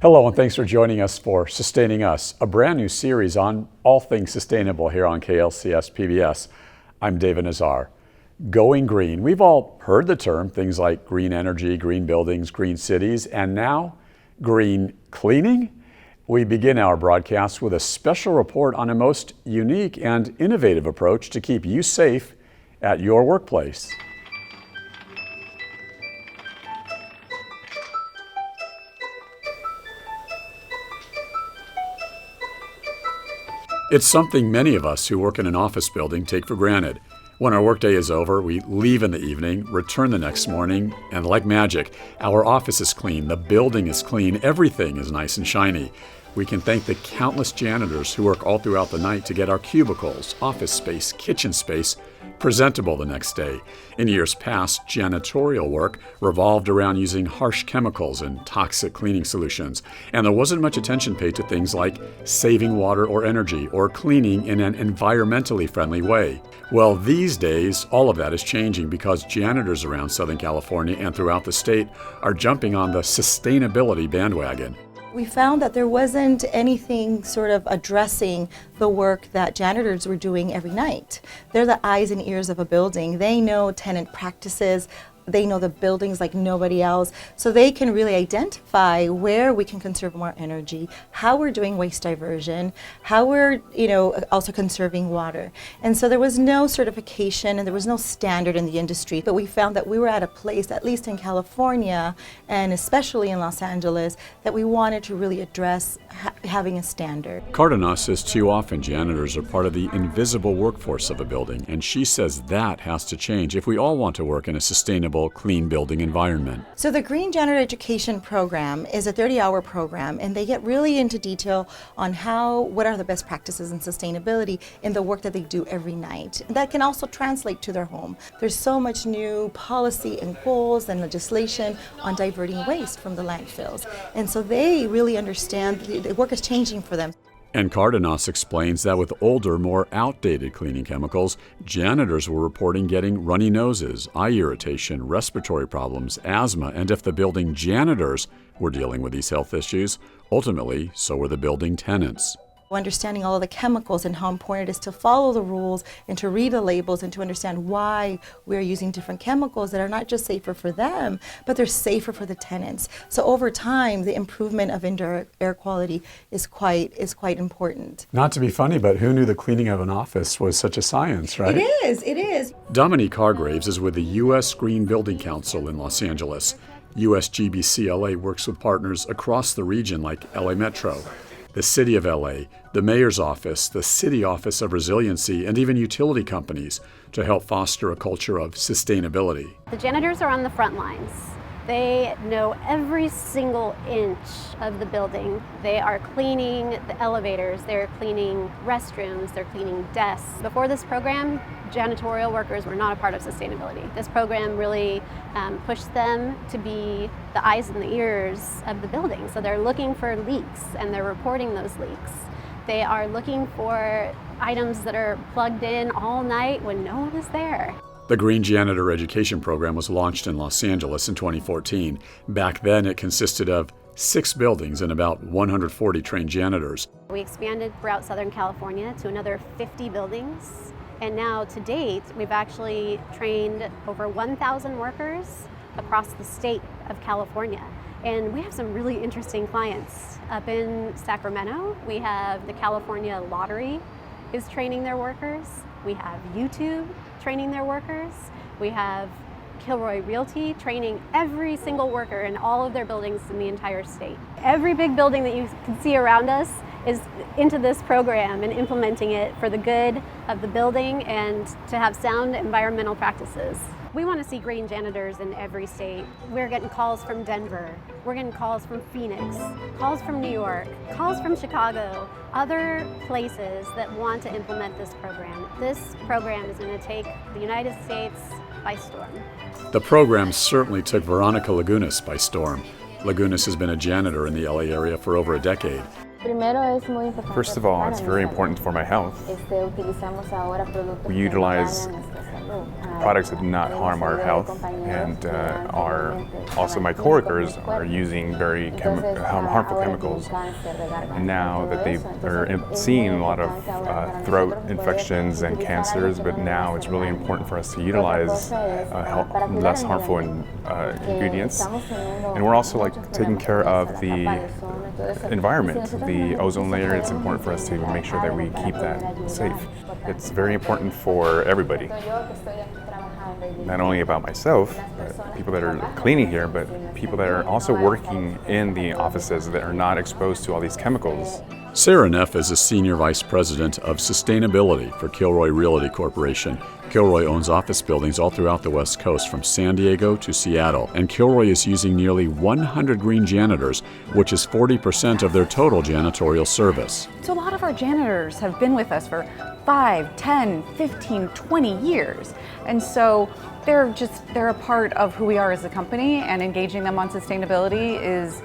Hello, and thanks for joining us for Sustaining Us, a brand new series on all things sustainable here on KLCS PBS. I'm David Nazar. Going green. We've all heard the term, things like green energy, green buildings, green cities, and now green cleaning. We begin our broadcast with a special report on a most unique and innovative approach to keep you safe at your workplace. It's something many of us who work in an office building take for granted. When our workday is over, we leave in the evening, return the next morning, and like magic, our office is clean, the building is clean, everything is nice and shiny. We can thank the countless janitors who work all throughout the night to get our cubicles, office space, kitchen space presentable the next day. In years past, janitorial work revolved around using harsh chemicals and toxic cleaning solutions, and there wasn't much attention paid to things like saving water or energy or cleaning in an environmentally friendly way. Well, these days, all of that is changing because janitors around Southern California and throughout the state are jumping on the sustainability bandwagon. We found that there wasn't anything sort of addressing the work that janitors were doing every night. They're the eyes and ears of a building. They know tenant practices. They know the buildings like nobody else, so they can really identify where we can conserve more energy, how we're doing waste diversion, how we're also conserving water. And so there was no certification and there was no standard in the industry, but we found that we were at a place, at least in California and especially in Los Angeles, that we wanted to really address having a standard. Cardenas says too often janitors are part of the invisible workforce of a building, and she says that has to change if we all want to work in a sustainable, clean building environment. So the Green Janitor Education Program is a 30-hour program, and they get really into detail on what are the best practices in sustainability in the work that they do every night. That can also translate to their home. There's so much new policy and goals and legislation on diverting waste from the landfills. And so they really understand the work is changing for them. And Cardenas explains that with older, more outdated cleaning chemicals, janitors were reporting getting runny noses, eye irritation, respiratory problems, asthma, and if the building janitors were dealing with these health issues, ultimately, so were the building tenants. Understanding all of the chemicals and how important it is to follow the rules and to read the labels and to understand why we're using different chemicals that are not just safer for them, but they're safer for the tenants. So over time, the improvement of indoor air quality is quite important. Not to be funny, but who knew the cleaning of an office was such a science, right? It is. Dominique Hargraves is with the U.S. Green Building Council in Los Angeles. USGBC LA works with partners across the region like LA Metro, the City of LA, the Mayor's Office, the City Office of Resiliency, and even utility companies to help foster a culture of sustainability. The janitors are on the front lines. They know every single inch of the building. They are cleaning the elevators, they're cleaning restrooms, they're cleaning desks. Before this program, janitorial workers were not a part of sustainability. This program really pushed them to be the eyes and the ears of the building. So they're looking for leaks and they're reporting those leaks. They are looking for items that are plugged in all night when no one is there. The Green Janitor Education Program was launched in Los Angeles in 2014. Back then, it consisted of 6 buildings and about 140 trained janitors. We expanded throughout Southern California to another 50 buildings. And now, to date, we've actually trained over 1,000 workers across the state of California. And we have some really interesting clients. Up in Sacramento, we have the California Lottery is training their workers. We have YouTube training their workers. We have Kilroy Realty training every single worker in all of their buildings in the entire state. Every big building that you can see around us is into this program and implementing it for the good of the building and to have sound environmental practices. We want to see green janitors in every state. We're getting calls from Denver, we're getting calls from Phoenix, calls from New York, calls from Chicago, other places that want to implement this program. This program is going to take the United States by storm. The program certainly took Veronica Lagunas by storm. Lagunas has been a janitor in the LA area for over a decade. First of all, it's very important for my health. We utilize products that do not harm our health, and also my coworkers are using very harmful chemicals. And now that they are seeing a lot of throat infections and cancers, but now it's really important for us to utilize less harmful ingredients. And we're also taking care of the environment, the ozone layer. It's important for us to make sure that we keep that safe. It's very important for everybody. Not only about myself, but people that are cleaning here, but people that are also working in the offices that are not exposed to all these chemicals. Sarah Neff is a Senior Vice President of Sustainability for Kilroy Realty Corporation. Kilroy owns office buildings all throughout the West Coast, from San Diego to Seattle, and Kilroy is using nearly 100 Green Janitors, which is 40% of their total janitorial service. So a lot of our janitors have been with us for 5, 10, 15, 20 years. And so they're a part of who we are as a company, and engaging them on sustainability is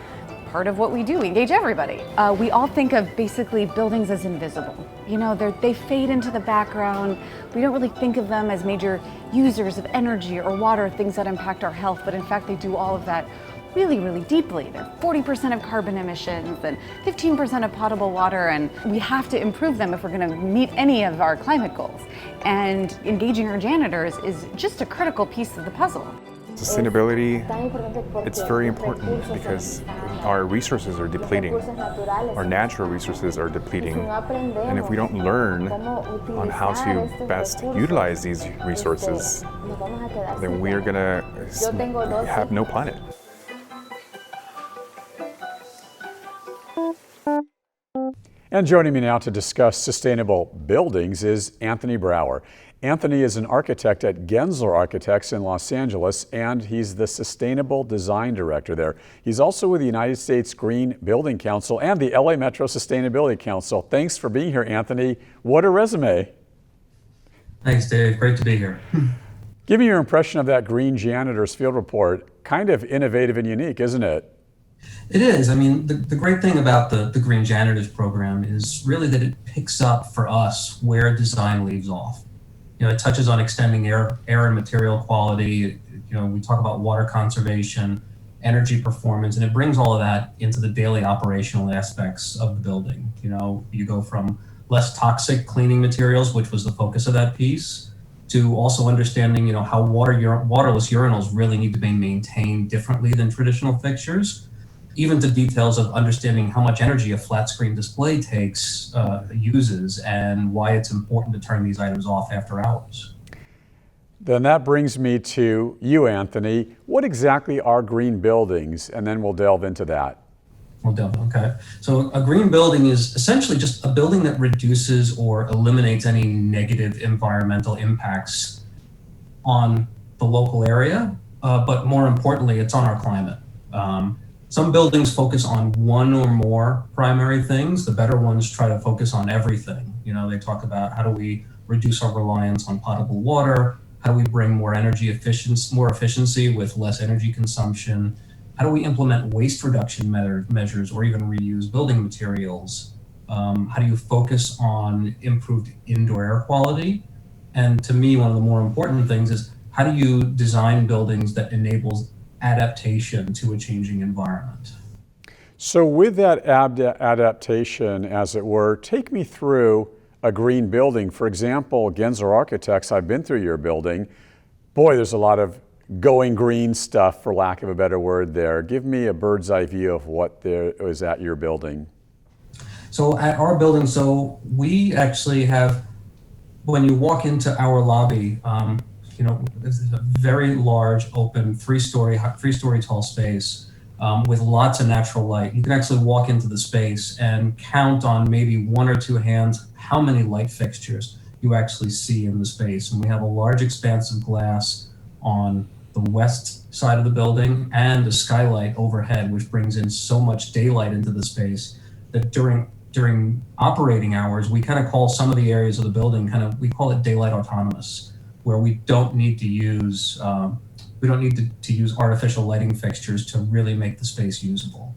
part of what we do. We engage everybody. We all think of basically buildings as invisible. You know, they fade into the background. We don't really think of them as major users of energy or water, things that impact our health, but in fact they do all of that really, really deeply. They're 40% of carbon emissions and 15% of potable water, and we have to improve them if we're going to meet any of our climate goals. And engaging our janitors is just a critical piece of the puzzle. Sustainability, it's very important because our resources are depleting. Our natural resources are depleting. And if we don't learn on how to best utilize these resources, then we are going to have no planet. And joining me now to discuss sustainable buildings is Anthony Brower. Anthony is an architect at Gensler Architects in Los Angeles, and he's the Sustainable Design Director there. He's also with the United States Green Building Council and the LA Metro Sustainability Council. Thanks for being here, Anthony. What a resume. Thanks, Dave. Great to be here. Give me your impression of that Green Janitors field report. Kind of innovative and unique, isn't it? It is. I mean, the great thing about the Green Janitors program is really that it picks up for us where design leaves off. You know, it touches on extending air and material quality. You know, we talk about water conservation, energy performance, and it brings all of that into the daily operational aspects of the building. You know, you go from less toxic cleaning materials, which was the focus of that piece, to also understanding, you know, how waterless urinals really need to be maintained differently than traditional fixtures, even to details of understanding how much energy a flat screen display uses and why it's important to turn these items off after hours. Then that brings me to you, Anthony. What exactly are green buildings? And then we'll delve into that. Okay. So a green building is essentially just a building that reduces or eliminates any negative environmental impacts on the local area, but more importantly, it's on our climate. Some buildings focus on one or more primary things. The better ones try to focus on everything. You know, they talk about how do we reduce our reliance on potable water? How do we bring more efficiency with less energy consumption? How do we implement waste reduction measures or even reuse building materials? How do you focus on improved indoor air quality? And to me, one of the more important things is how do you design buildings that enables adaptation to a changing environment? So with that adaptation, as it were, take me through a green building. For example, Gensler Architects, I've been through your building. Boy, there's a lot of going green stuff, for lack of a better word there. Give me a bird's eye view of what there is at your building. So at our building, we actually have, when you walk into our lobby, you know, this is a very large, open, three-story tall space with lots of natural light. You can actually walk into the space and count on maybe one or two hands how many light fixtures you actually see in the space. And we have a large expanse of glass on the west side of the building and a skylight overhead, which brings in so much daylight into the space that during operating hours, we kind of call some of the areas of the building we call it daylight autonomous, where we don't need to use use artificial lighting fixtures to really make the space usable.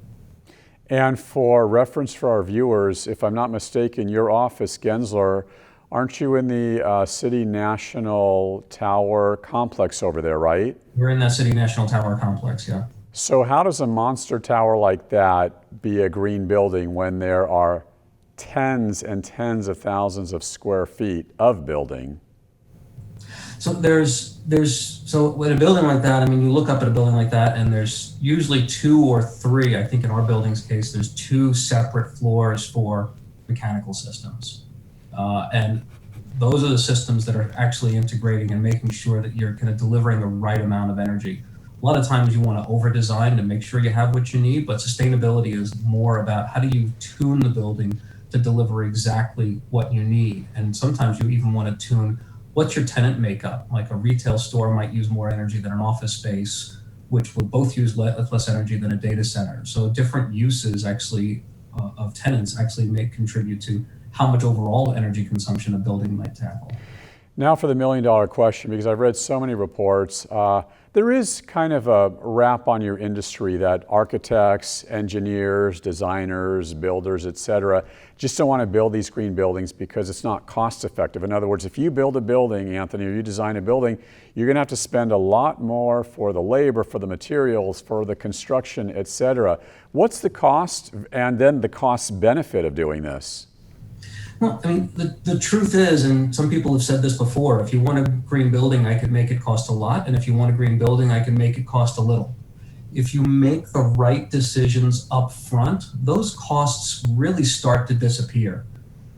And for reference for our viewers, if I'm not mistaken, your office, Gensler, aren't you in the City National Tower complex over there, right? We're in that City National Tower complex, yeah. So how does a monster tower like that be a green building when there are tens and tens of thousands of square feet of building? So so in a building like that, I mean, you look up at a building like that and there's usually 2 or 3, I think in our building's case, there's 2 separate floors for mechanical systems. And those are the systems that are actually integrating and making sure that you're kind of delivering the right amount of energy. A lot of times you want to over-design to make sure you have what you need, but sustainability is more about how do you tune the building to deliver exactly what you need. And sometimes you even want to tune what's your tenant makeup. Like a retail store might use more energy than an office space, which will both use less energy than a data center. So different uses actually of tenants actually may contribute to how much overall energy consumption a building might tackle. Now for the million-dollar question, because I've read so many reports, there is kind of a rap on your industry that architects, engineers, designers, builders, et cetera, just don't want to build these green buildings because it's not cost effective. In other words, if you build a building, Anthony, or you design a building, you're going to have to spend a lot more for the labor, for the materials, for the construction, et cetera. What's the cost and then the cost benefit of doing this? Well, I mean, the truth is, and some people have said this before, if you want a green building, I could make it cost a lot. And if you want a green building, I can make it cost a little. If you make the right decisions up front, those costs really start to disappear.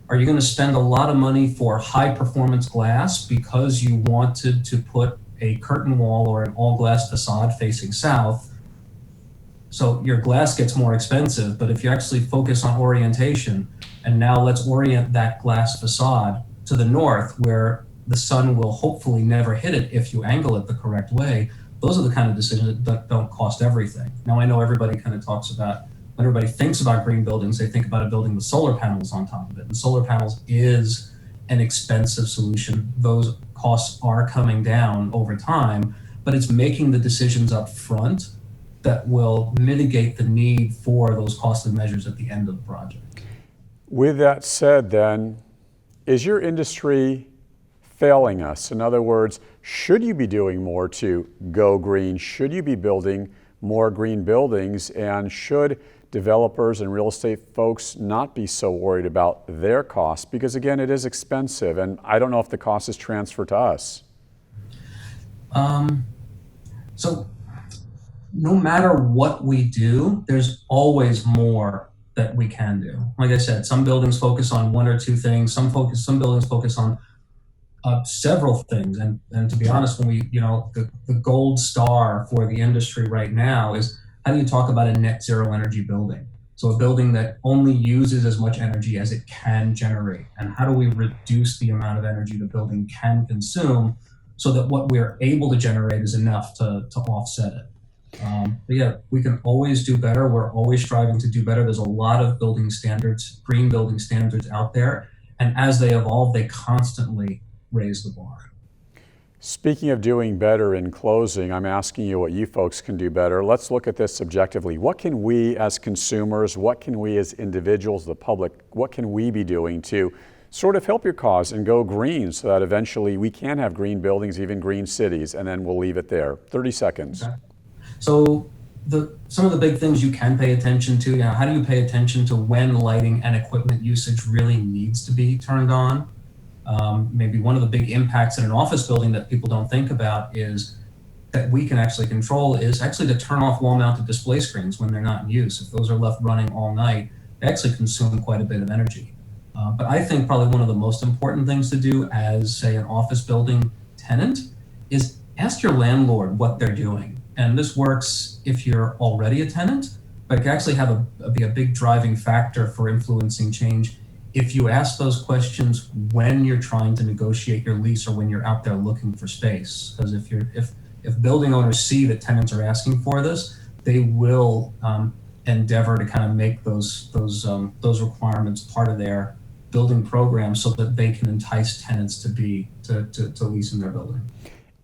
Are you going to spend a lot of money for high performance glass because you wanted to put a curtain wall or an all glass facade facing south? So your glass gets more expensive, but if you actually focus on orientation, and now let's orient that glass facade to the north where the sun will hopefully never hit it if you angle it the correct way. Those are the kind of decisions that don't cost everything. Now I know everybody kind of talks about, when everybody thinks about green buildings, they think about a building with solar panels on top of it. And solar panels is an expensive solution. Those costs are coming down over time, but it's making the decisions up front that will mitigate the need for those costly measures at the end of the project. With that said, then, is your industry failing us? In other words, should you be doing more to go green? Should you be building more green buildings? And should developers and real estate folks not be so worried about their costs? Because again, it is expensive, and I don't know if the cost is transferred to us. So no matter what we do, there's always more that we can do. Like I said, some buildings focus on 1 or 2 things. Some buildings focus on several things. And to be honest, when the gold star for the industry right now is how do you talk about a net zero energy building? So a building that only uses as much energy as it can generate. And how do we reduce the amount of energy the building can consume so that what we're able to generate is enough to offset it? But yeah, we can always do better. We're always striving to do better. There's a lot of building standards, green building standards out there. And as they evolve, they constantly raise the bar. Speaking of doing better, in closing, I'm asking you what you folks can do better. Let's look at this objectively. What can we as consumers, what can we as individuals, the public, what can we be doing to sort of help your cause and go green so that eventually we can have green buildings, even green cities, and then we'll leave it there. 30 seconds. Okay. So some of the big things you can pay attention to, how do you pay attention to when lighting and equipment usage really needs to be turned on? Maybe one of the big impacts in an office building that people don't think about is that we can actually control is actually to turn off wall-mounted display screens when they're not in use. If those are left running all night, they actually consume quite a bit of energy. But I think probably one of the most important things to do as, say, an office building tenant is ask your landlord what they're doing. And this works if you're already a tenant, but it can actually be a big driving factor for influencing change if you ask those questions when you're trying to negotiate your lease or when you're out there looking for space. Because if building owners see that tenants are asking for this, they will endeavor to kind of make those requirements part of their building program so that they can entice tenants to lease in their building.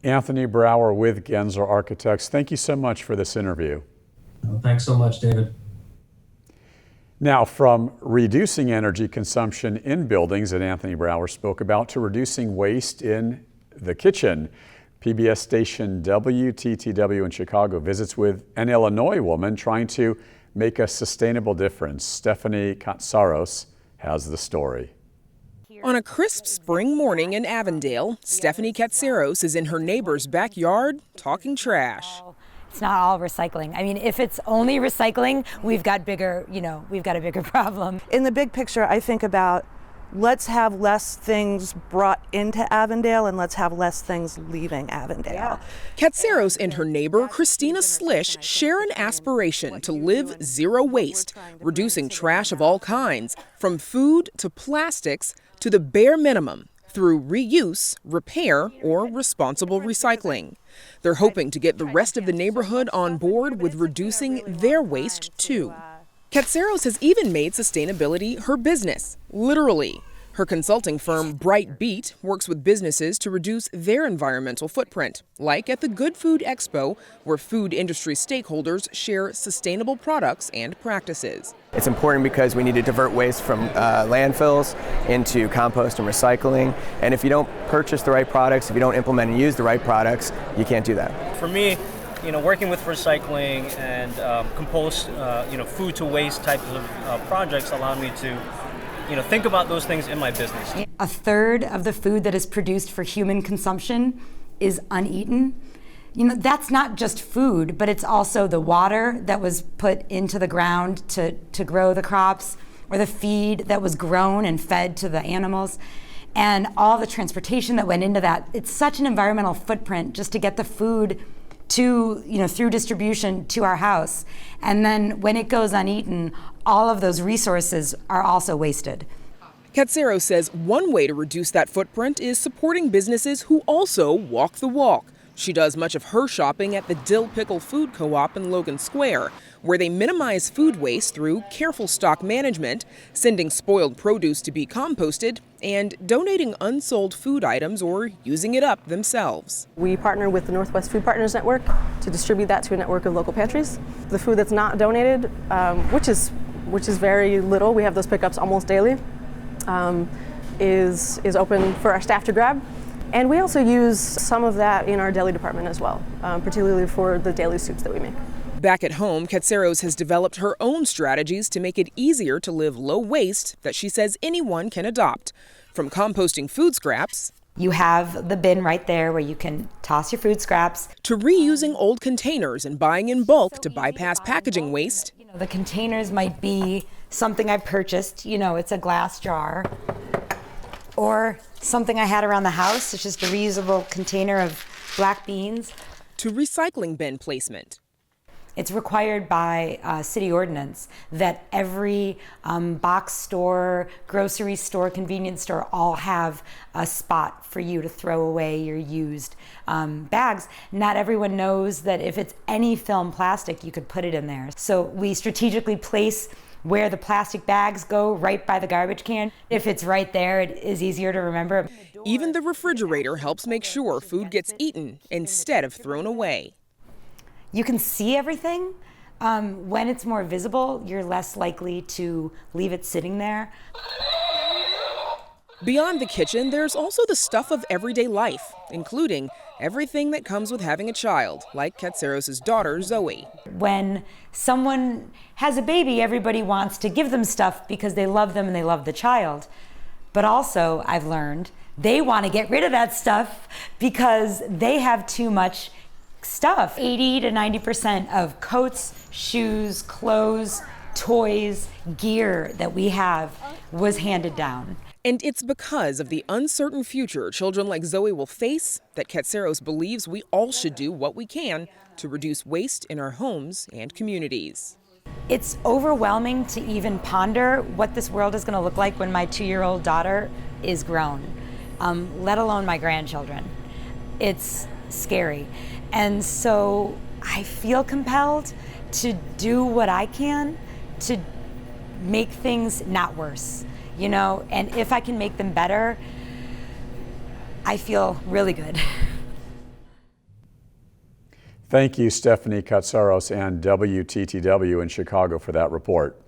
Anthony Brower with Gensler Architects, thank you so much for this interview. Well, thanks so much, David. Now, from reducing energy consumption in buildings that Anthony Brower spoke about to reducing waste in the kitchen, PBS station WTTW in Chicago visits with an Illinois woman trying to make a sustainable difference. Stephanie Katsaros has the story. On a crisp spring morning in Avondale, Stephanie Katsaros is in her neighbor's backyard talking trash. It's not all recycling. I mean, if it's only recycling, we've got a bigger problem. In the big picture, I think about let's have less things brought into Avondale and let's have less things leaving Avondale. Yeah. Katsaros and her neighbor, Christina Slish, share an aspiration to live zero waste, reducing trash of all kinds, from food to plastics to the bare minimum, through reuse, repair, or responsible recycling. They're hoping to get the rest of the neighborhood on board with reducing their waste, too. Katsaros has even made sustainability her business, literally. Her consulting firm, Bright Beat, works with businesses to reduce their environmental footprint, like at the Good Food Expo, where food industry stakeholders share sustainable products and practices. It's important because we need to divert waste from landfills into compost and recycling. And if you don't purchase the right products, if you don't implement and use the right products, you can't do that. For me, working with recycling and compost, food to waste types of projects allow me to think about those things in my business. A third of the food that is produced for human consumption is uneaten. That's not just food, but it's also the water that was put into the ground to grow the crops, or the feed that was grown and fed to the animals, and all the transportation that went into that. It's such an environmental footprint just to get the food to, through distribution to our house. And then when it goes uneaten, all of those resources are also wasted. Katsaros says one way to reduce that footprint is supporting businesses who also walk the walk. She does much of her shopping at the Dill Pickle Food Co-op in Logan Square, where they minimize food waste through careful stock management, sending spoiled produce to be composted, and donating unsold food items or using it up themselves. We partner with the Northwest Food Partners Network to distribute that to a network of local pantries. The food that's not donated, which is very little, we have those pickups almost daily, is open for our staff to grab. And we also use some of that in our deli department as well, particularly for the daily soups that we make. Back at home, Katsaros has developed her own strategies to make it easier to live low waste that she says anyone can adopt. From composting food scraps, you have the bin right there where you can toss your food scraps, to reusing old containers and buying in bulk to bypass packaging waste. The containers might be something I purchased, it's a glass jar, or something I had around the house. It's just a reusable container of black beans. To recycling bin placement. It's required by city ordinance that every box store, grocery store, convenience store all have a spot for you to throw away your used bags. Not everyone knows that if it's any film plastic, you could put it in there. So we strategically place where the plastic bags go right by the garbage can. If it's right there, it is easier to remember. Even the refrigerator helps make sure food gets eaten instead of thrown away. You can see everything. When it's more visible, you're less likely to leave it sitting there. Beyond the kitchen, there's also the stuff of everyday life, including everything that comes with having a child, like Katsaros' daughter, Zoe. When someone has a baby, everybody wants to give them stuff because they love them and they love the child. But also, I've learned, they want to get rid of that stuff because they have too much stuff. 80 to 90% of coats, shoes, clothes, toys, gear that we have was handed down. And it's because of the uncertain future children like Zoe will face that Katsaros believes we all should do what we can to reduce waste in our homes and communities. It's overwhelming to even ponder what this world is going to look like when my 2-year-old daughter is grown, let alone my grandchildren. It's scary. And so I feel compelled to do what I can to make things not worse, and if I can make them better, I feel really good. Thank you, Stephanie Katsaros and WTTW in Chicago for that report.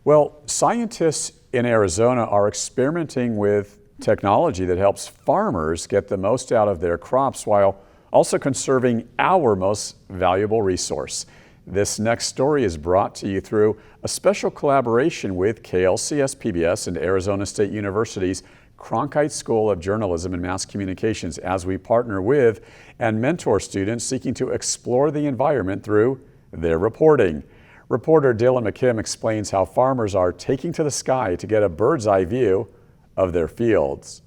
Well, scientists in Arizona are experimenting with technology that helps farmers get the most out of their crops while also conserving our most valuable resource. This next story is brought to you through a special collaboration with KLCS PBS and Arizona State University's Cronkite School of Journalism and Mass Communications as we partner with and mentor students seeking to explore the environment through their reporting. Reporter Dylan McKim explains how farmers are taking to the sky to get a bird's eye view of their fields.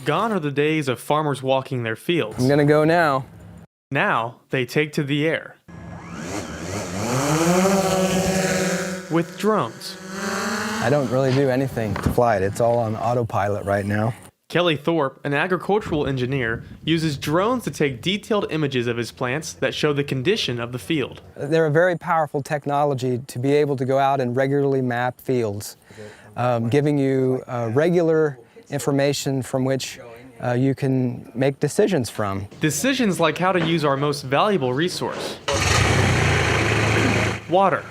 Gone are the days of farmers walking their fields. I'm gonna go now. Now they take to the air with drones. I don't really do anything to fly it. It's all on autopilot right now. Kelly Thorpe, an agricultural engineer, uses drones to take detailed images of his plants that show the condition of the field. They're a very powerful technology to be able to go out and regularly map fields, giving you regular information from which you can make decisions from. Decisions like how to use our most valuable resource, water.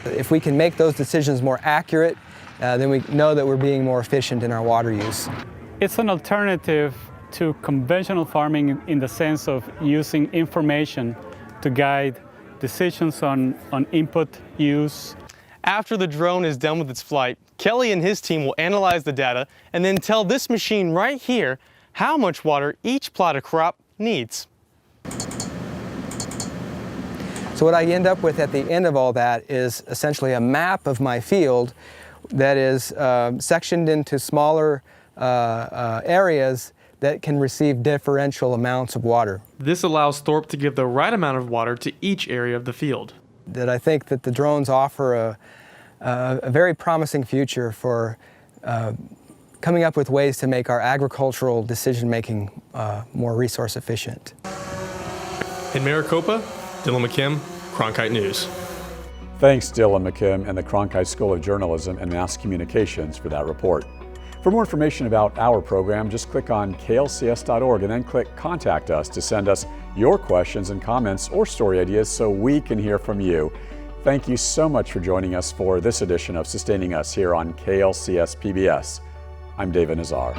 If we can make those decisions more accurate, then we know that we're being more efficient in our water use. It's an alternative to conventional farming in the sense of using information to guide decisions on input use. After the drone is done with its flight, Kelly and his team will analyze the data and then tell this machine right here how much water each plot of crop needs. So what I end up with at the end of all that is essentially a map of my field that is sectioned into smaller areas that can receive differential amounts of water. This allows Thorpe to give the right amount of water to each area of the field. That I think that the drones offer a very promising future for coming up with ways to make our agricultural decision-making more resource efficient. In Maricopa, Dylan McKim, Cronkite News. Thanks, Dylan McKim and the Cronkite School of Journalism and Mass Communications for that report. For more information about our program, just click on klcs.org and then click Contact Us to send us your questions and comments or story ideas so we can hear from you. Thank you so much for joining us for this edition of Sustaining Us here on KLCS PBS. I'm David Nazar.